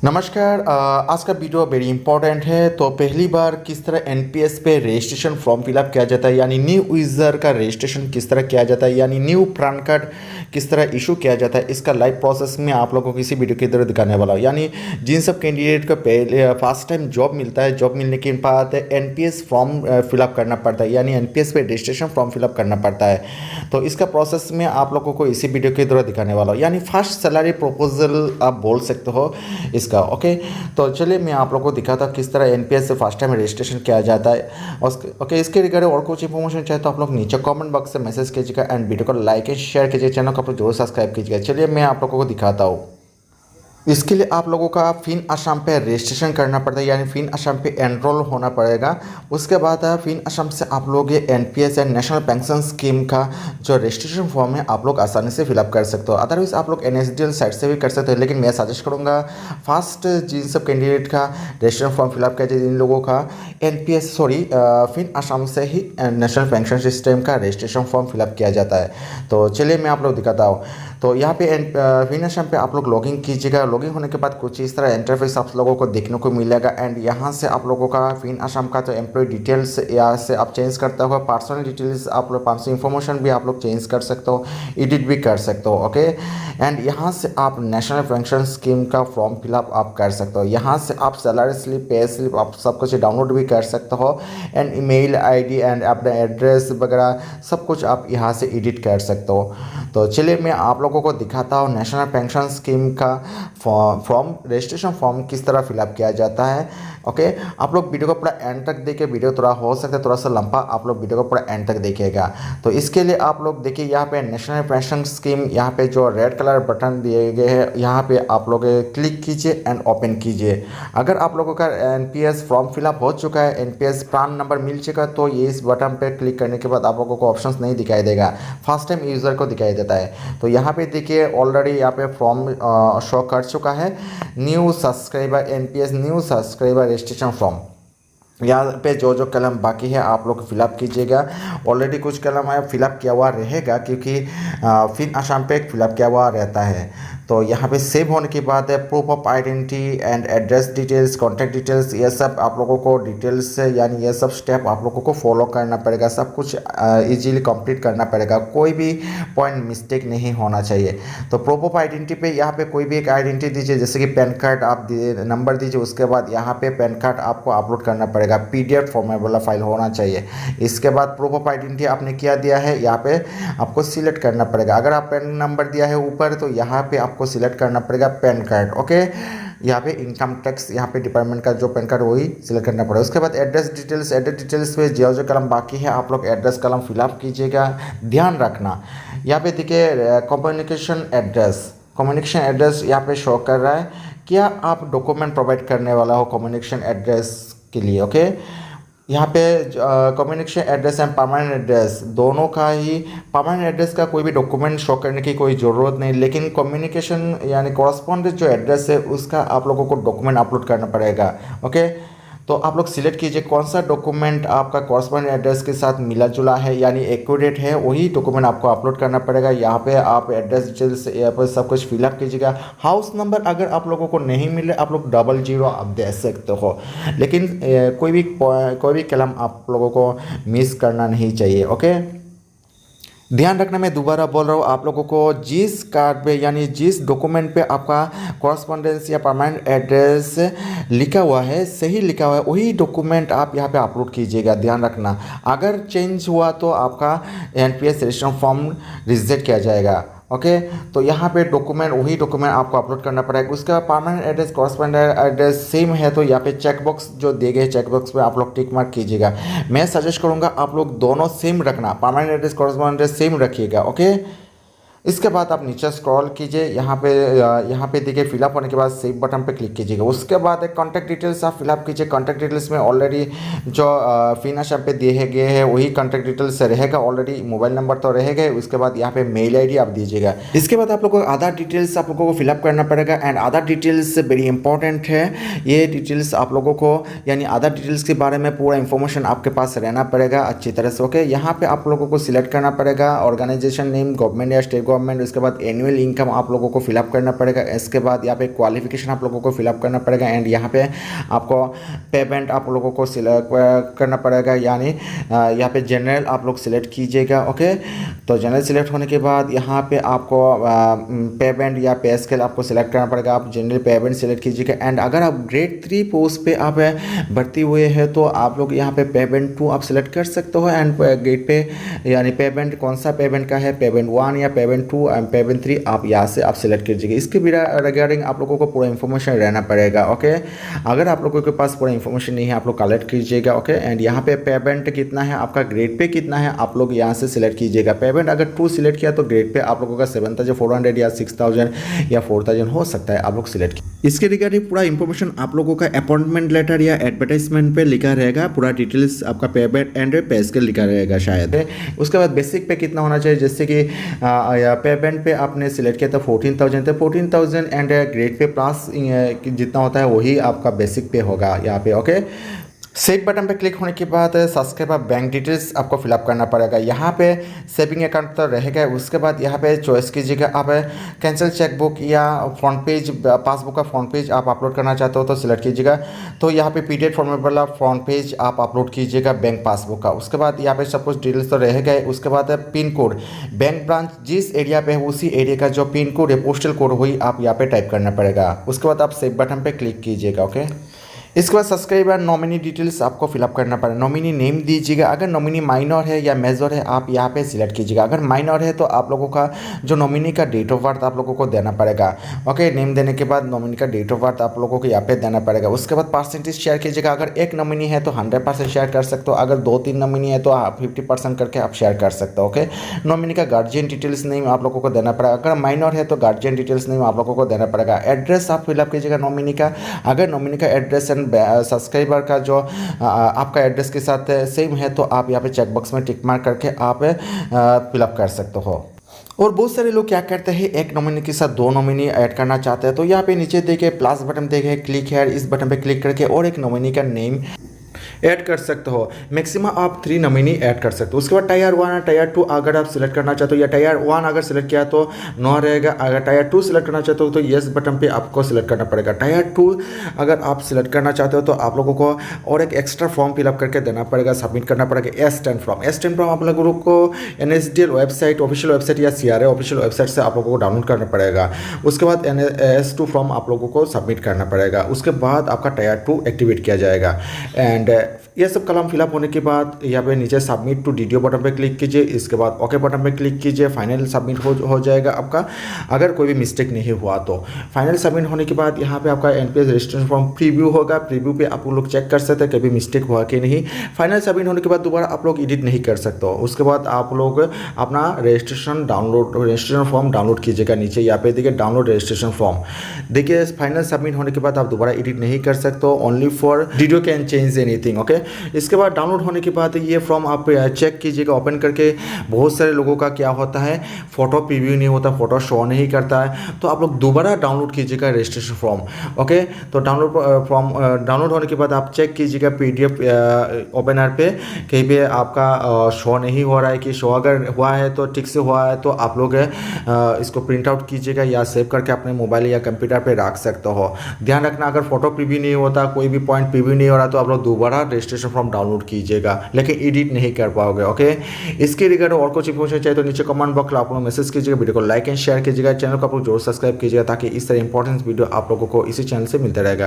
नमस्कार। आज का वीडियो वेरी इंपॉर्टेंट है। तो पहली बार किस तरह एनपीएस पे रजिस्ट्रेशन फॉर्म फिलअप किया जाता है, यानी न्यू यूज़र का रजिस्ट्रेशन किस तरह किया जाता है, यानी न्यू पैन कार्ड किस तरह इशू किया जाता है, इसका लाइव प्रोसेस में आप लोगों को किसी वीडियो की तरह दिखाने वाला हूँ। यानी जिन सब कैंडिडेट को पहले फर्स्ट टाइम जॉब मिलता है, जॉब मिलने के बाद एनपीएस फॉर्म फिलअप करना पड़ता है, यानी एनपीएस पे रजिस्ट्रेशन फॉर्म फिलअप करना पड़ता है। तो इसका प्रोसेस में आप लोगों को इसी वीडियो के द्वारा दिखाने वाला हूँ। यानी फर्स्ट सैलरी प्रपोजल आप बोल सकते हो इसका। ओके, तो चलिए मैं आप लोगों को दिखाता किस तरह एनपीएस से फर्स्ट टाइम रजिस्ट्रेशन किया जाता है। ओके, इसके रिगार्डिंग और कुछ इन्फॉर्मेशन चाहे तो आप लोग नीचे कमेंट बॉक्स से मैसेज कीजिएगा एंड वीडियो को लाइक एंड शेयर कीजिए, चैनल को आप लोग जरूर सब्सक्राइब कीजिएगा। चलिए मैं आप लोगों को दिखाता हूँ। इसके लिए आप लोगों का फिन असम पे रजिस्ट्रेशन करना पड़ता है, यानी फिन असम पे एनरोल होना पड़ेगा। उसके बाद फिन असम से आप लोग ये एनपीएस या नेशनल पेंशन स्कीम का जो रजिस्ट्रेशन फॉर्म है आप लोग आसानी से फिलअप कर सकते हो। अदरवाइज आप लोग एनएसडीएल साइट से भी कर सकते हो, लेकिन मैं सजेस्ट करूँगा फर्स्ट जिन सब कैंडिडेट का रजिस्ट्रेशन फॉर्म फिलअप किया जाए, जिन लोगों का फिन असम से ही नेशनल पेंशन सिस्टम का रजिस्ट्रेशन फॉर्म फिलअप किया जाता है। तो चलिए मैं आप लोग दिखाता हूँ। तो यहाँ पे फिन असम पे आप लोग लॉगिन कीजिएगा। लॉगिन होने के बाद कुछ इस तरह इंटरफेस आप लोगों को देखने को मिलेगा एंड यहाँ से आप लोगों का फिन असम का जो एम्प्लॉय डिटेल्स यहाँ से आप चेंज करते हो, पर्सनल डिटेल्स आप लोग पर्सनल इन्फॉर्मेशन भी आप लोग चेंज कर सकते हो, एडिट भी कर सकते हो। ओके, एंड यहाँ से आप नेशनल पेंशन स्कीम का फॉर्म फिलअप आप कर सकते हो। यहाँ से आप सैलरी स्लिप, पे स्लिप आप सब कुछ डाउनलोड भी कर सकते हो एंड ईमेल आईडी एंड अपना एड्रेस वगैरह सब कुछ आप यहाँ से एडिट कर सकते हो। तो चलिए मैं आप लोगों को दिखाता हूँ नेशनल पेंशन स्कीम का फॉर्म रजिस्ट्रेशन फॉर्म किस तरह फिलअप किया जाता है। ओके, आप लोग वीडियो को पूरा एंड तक देखिए। वीडियो थोड़ा हो सकता है थोड़ा सा लंबा, आप लोग वीडियो को पूरा एंड तक देखिएगा। तो इसके लिए आप लोग देखिए यहाँ पे नेशनल पेंशन स्कीम, यहाँ पे जो रेड कलर बटन दिए गए हैं यहाँ पे आप लोग क्लिक कीजिए एंड ओपन कीजिए। अगर आप लोगों का एनपीएस फॉर्म फिलअप हो चुका है, एनपीएस प्रान नंबर मिल चुका, तो ये इस बटन पे क्लिक करने के बाद आप लोगों को ऑप्शंस नहीं दिखाई देगा, फर्स्ट टाइम यूज़र को दिखाई देता है। तो यहाँ पे देखिए ऑलरेडी यहाँ पे फॉर्म शो कर चुका है, new subscriber NPS new subscriber registration form. यहाँ पे जो जो कलम बाकी है आप लोग फिलअप कीजिएगा। ऑलरेडी कुछ कलम है फिलअप किया हुआ रहेगा, क्योंकि फिन असम पे फिलअप किया हुआ रहता है। तो यहाँ पे सेव होने के बाद proof of identity and address details, contact details, ये सब आप लोगों को डिटेल्स यानी ये सब स्टेप आप लोगों को फॉलो करना पड़ेगा। सब कुछ इजीली कंप्लीट करना पड़ेगा, कोई भी पॉइंट मिस्टेक नहीं होना चाहिए। तो प्रूफ ऑफ आइडेंटिटी पे यहाँ पे कोई भी एक आइडेंटिटी दीजिए, जैसे कि पैन कार्ड आप नंबर दीजिए। उसके बाद यहाँ पे पैन कार्ड आपको अपलोड करना पड़ेगा, पीडीएफ फॉर्मेट वाला फाइल होना चाहिए। इसके बाद प्रूफ ऑफ आइडेंटिटी आपने क्या दिया है यहाँ पे आपको सिलेक्ट करना पड़ेगा। अगर आप पैन नंबर दिया है ऊपर, तो यहाँ पे आपको सिलेक्ट करना पड़ेगा पैन कार्ड। ओके, यहाँ पे इनकम टैक्स यहाँ पे डिपार्टमेंट का जो पैन कार्ड वही सिलेक्ट करना पड़ेगा। उसके बाद एड्रेस डिटेल्स, एड्रेस डिटेल्स पे जो जो कलम बाकी है आप लोग एड्रेस कलम फिलअप कीजिएगा। ध्यान रखना यहाँ पे देखिए कम्युनिकेशन एड्रेस यहाँ पे शो कर रहा है, क्या आप डॉक्यूमेंट प्रोवाइड करने वाला हो कम्युनिकेशन एड्रेस के लिए। ओके, यहाँ पे communication address and permanent address दोनों का ही, परमानेंट एड्रेस का कोई भी डॉक्यूमेंट शो करने की कोई ज़रूरत नहीं, लेकिन कम्युनिकेशन यानी कॉरस्पॉन्डेंस जो एड्रेस है उसका आप लोगों को डॉक्यूमेंट अपलोड करना पड़ेगा। ओके, तो आप लोग सिलेक्ट कीजिए कौन सा डॉक्यूमेंट आपका कॉरस्पॉन्डेंट एड्रेस के साथ मिला जुला है यानी एक्यूरेट है, वही डॉक्यूमेंट आपको अपलोड करना पड़ेगा। यहाँ पे आप एड्रेस डिटेल्स यहाँ पर सब कुछ फिलअप कीजिएगा। हाउस नंबर अगर आप लोगों को नहीं मिले आप लोग 00 आप दे सकते हो, लेकिन कोई भी कलम आप लोगों को मिस करना नहीं चाहिए। ओके, ध्यान रखना, मैं दोबारा बोल रहा हूँ आप लोगों को, जिस कार्ड पे यानी जिस डॉक्यूमेंट पे आपका कॉरस्पॉन्डेंस या परमानेंट एड्रेस लिखा हुआ है, सही लिखा हुआ है, वही डॉक्यूमेंट आप यहाँ पे अपलोड कीजिएगा। ध्यान रखना, अगर चेंज हुआ तो आपका एनपीएस रजिस्ट्रेशन फॉर्म रिजेक्ट किया जाएगा। ओके, तो यहाँ पे वही डॉक्यूमेंट आपको अपलोड करना पड़ेगा। उसका permanent address correspondent address same है, तो यहाँ पे चेकबॉक्स जो दिए गए चेकबॉक्स पे आप लोग टिक मार्क कीजिएगा। मैं सजेस्ट करूँगा आप लोग दोनों सेम रखना, permanent address correspondent address same रखिएगा। ओके, इसके बाद आप नीचे स्क्रॉल कीजिए, यहाँ पे देखिए फिलअप होने के बाद सेव बटन पे क्लिक कीजिएगा। उसके बाद एक कॉन्टैक्ट डिटेल्स आप फिलअप कीजिए। कॉन्टैक्ट डिटेल्स में ऑलरेडी जो फिन असम पे दिए गए हैं वही कॉन्टैक्ट डिटेल्स रहेगा, ऑलरेडी मोबाइल नंबर तो रहेगा। उसके बाद यहाँ पे मेल आईडी आप दीजिएगा। इसके बाद आप लोगों को आधार डिटेल्स आप लोगों को फिलअप करना पड़ेगा and Aadhaar details very important है। ये डिटेल्स आप लोगों को यानी आधार डिटेल्स के बारे में पूरा इन्फॉर्मेशन आपके पास रहना पड़ेगा अच्छी तरह से। ओके, यहाँ पे आप लोगों को सिलेक्ट करना पड़ेगा ऑर्गेनाइजेशन नेम, गवर्नमेंट या स्टेट गवर्नमेंट, उसके बाद एनुअल इनकम आप लोगों को फिलअप करना पड़ेगा। इसके बाद यहाँ पे क्वालिफिकेशन आप लोगों को फिलअप करना पड़ेगा एंड यहाँ पे आपको पेमेंट आप लोगों को सिलेक्ट करना पड़ेगा, यानी यहाँ पे जनरल आप लोग सिलेक्ट कीजिएगा। ओके, तो जनरल सिलेक्ट होने के बाद यहाँ पे आपको पेमेंट या पे स्केल आपको सिलेक्ट करना पड़ेगा। आप जनरल पेमेंट सिलेक्ट कीजिएगा एंड अगर आप ग्रेड 3 पोस्ट पे आप भर्ती हुए हैं तो आप लोग यहाँ पे पेमेंट 2 आप सिलेक्ट कर सकते हो एंड ग्रेड पे यानी पेमेंट कौन सा पेमेंट का है, पेमेंट 1 या पेमेंट 2 एंड पेमेंट 3 आप यहाँ से आप सिलेक्ट कीजिएगा। इसके रिगार्डिंग आप लोगों को पूरा इन्फॉर्मेशन रहना पड़ेगा। ओके, अगर आप लोगों के पास पूरा इन्फॉर्मेशन नहीं है आप लोग कलेक्ट कीजिएगा। ओके, एंड यहाँ पे पेमेंट कितना है, आपका ग्रेड पे कितना है, आप लोग यहाँ से सिलेक्ट कीजिएगा। पेमेंट अगर 2 सिलेक्ट किया तो ग्रेड पे आप लोगों का 7,400 या 6,000 या 4,000 हो सकता है, आप लोग सिलेक्ट। इसके रिगार्डिंग पूरा इन्फॉर्मेशन आप लोगों का अपॉइंटमेंट लेटर या एडवर्टाइजमेंट पे लिखा रहेगा, पूरा डिटेल्स आपका पेमेंट एंड पे स्केल लिखा रहेगा शायद। उसके बाद बेसिक पे कितना होना चाहिए, जैसे कि पेमेंट पे आपने सिलेक्ट किया था 14,000 थे, 14,000 एंड ग्रेड पे प्लस जितना होता है वही आपका बेसिक पे होगा यहाँ पे। ओके, सेव बटन पे क्लिक होने के बाद सब्सक्राइब आप बैंक डिटेल्स आपको फिलअप करना पड़ेगा। यहाँ पे सेविंग अकाउंट तो रहेगा। उसके बाद यहाँ पे चॉइस कीजिएगा, आप कैंसिल चेकबुक या फ्रंट पेज पासबुक का फ्रंट पेज आप अपलोड करना चाहते हो तो सिलेक्ट कीजिएगा। तो यहाँ पे पीडीएफ फॉर्मेट वाला फ्रंट पेज आप अपलोड कीजिएगा बैंक पासबुक का। उसके बाद यहाँ पे सब कुछ डिटेल्स तो रहेगा। उसके बाद पिन कोड, बैंक ब्रांच जिस एरिया पे है उसी एरिया का जो पिन कोड है, पोस्टल कोड वही आप यहाँ पे टाइप करना पड़ेगा। उसके बाद आप सेव बटन पे क्लिक कीजिएगा। ओके, इसके बाद सब्सक्राइबर नॉमिनी डिटेल्स आपको फिलअप करना पड़ेगा। नॉमिनी नेम दीजिएगा, अगर नॉमिनी माइनर है या मेजर है आप यहाँ पे सिलेक्ट कीजिएगा। अगर माइनर है तो आप लोगों का जो नॉमिनी का डेट ऑफ बर्थ आप लोगों को देना पड़ेगा। ओके, नेम देने के बाद नॉमिनी का डेट ऑफ बर्थ आप लोगों को यहाँ पे देना पड़ेगा। उसके बाद परसेंटेज शेयर कीजिएगा, अगर एक नॉमिनी है तो 100% शेयर कर सकते हो, अगर 2-3 नॉमिनी है तो 50% करके आप शेयर कर सकते हो। ओके, नॉमिनी का गार्जियन डिटेल्स नेम आप लोगों को देना पड़ेगा, अगर माइनर है तो गार्जियन डिटेल्स नेम आप लोगों को देना पड़ेगा। एड्रेस आप फिलअप कीजिएगा नॉमिनी का, अगर नॉमिनी का एड्रेस एंड सब्सक्राइबर का जो आपका एड्रेस के साथ सेम है तो आप यहाँ पे चेकबॉक्स में टिक मार्क करके आप फिलअप कर सकते हो। और बहुत सारे लोग क्या करते हैं, एक नॉमिनी के साथ 2 नॉमिनी ऐड करना चाहते हैं तो यहाँ पे नीचे देखिए प्लस बटन देखिए, क्लिक है, इस बटन पे क्लिक करके और एक नॉमिनी का नेम ऐड कर सकते हो। मैक्सिमम आप 3 नॉमिनी ऐड कर सकते हो। उसके बाद टायर 1 और टायर 2 अगर आप सिलेक्ट करना चाहते हो या टायर 1 अगर सिलेक्ट किया तो नो रहेगा, अगर टायर 2 सिलेक्ट करना चाहते हो तो येस बटन पे आपको सिलेक्ट करना पड़ेगा। टायर 2 अगर आप सिलेक्ट करना चाहते हो तो आप लोगों को और एक एक्स्ट्रा फॉर्म फिलअप करके देना पड़ेगा, सबमिट करना पड़ेगा। S10 फॉर्म, S10 फॉर्म आप लोगों को NSDL वेबसाइट, ऑफिशियल वेबसाइट या CRA ऑफिशियल वेबसाइट से आप लोगों को डाउनलोड करना पड़ेगा। उसके बाद S2 फॉर्म आप लोगों को सबमिट करना पड़ेगा। उसके बाद आपका टायर 2 एक्टिवेट किया जाएगा एंड ये सब कलम फिलअप होने के बाद यहाँ पे नीचे सबमिट टू DDO बटन पे क्लिक कीजिए। इसके बाद ओके बटन पे क्लिक कीजिए, फाइनल सबमिट हो जाएगा आपका, अगर कोई भी मिस्टेक नहीं हुआ तो। फाइनल सबमिट होने के बाद यहाँ पे आपका NPS रजिस्ट्रेशन फॉर्म प्रीव्यू होगा, प्रीव्यू पे आप लोग चेक कर सकते हैं कभी मिस्टेक हुआ कि नहीं। फाइनल सबमिट होने के बाद दोबारा आप लोग एडिट नहीं कर सकते हो। उसके बाद आप लोग अपना रजिस्ट्रेशन फॉर्म डाउनलोड कीजिएगा। नीचे यहाँ पे देखिए डाउनलोड रजिस्ट्रेशन फॉर्म, देखिए फाइनल सबमिट होने के बाद आप दोबारा एडिट नहीं कर सकते हो, only for DDO can change anything. Okay, इसके बाद डाउनलोड होने के बाद ये फॉर्म आप चेक कीजिएगा ओपन करके। बहुत सारे लोगों का क्या होता है, फोटो प्रीव्यू नहीं होता, फोटो शो नहीं करता है, तो आप लोग दोबारा डाउनलोड कीजिएगा रजिस्ट्रेशन फॉर्म। ओके, तो डाउनलोड होने के बाद आप चेक कीजिएगा PDF ओपनर पे कहीं पे आपका शो नहीं हो रहा है कि शो अगर हुआ है तो ठीक से हुआ है तो आप लोग इसको प्रिंट आउट कीजिएगा या सेव करके अपने मोबाइल या कंप्यूटर पे रख सकते हो। ध्यान रखना अगर फोटो प्रीव्यू नहीं होता, कोई भी पॉइंट प्रीव्यू नहीं हो रहा तो आप लोग दोबारा रजिस्ट्रेशन फॉर्म डाउनलोड कीजिएगा, लेकिन एडिट नहीं कर पाओगे। ओके, इसके रिगार्डिंग और कुछ इन्फॉर्मेशन चाहिए तो नीचे कमेंट बॉक्स में आप लोग मैसेज कीजिएगा, वीडियो को लाइक एंड शेयर कीजिएगा, चैनल को आप लोग जरूर सब्सक्राइब कीजिएगा ताकि इस तरह इंपॉर्टेंट वीडियो आप लोगों को इसी चैनल से मिलता रहेगा।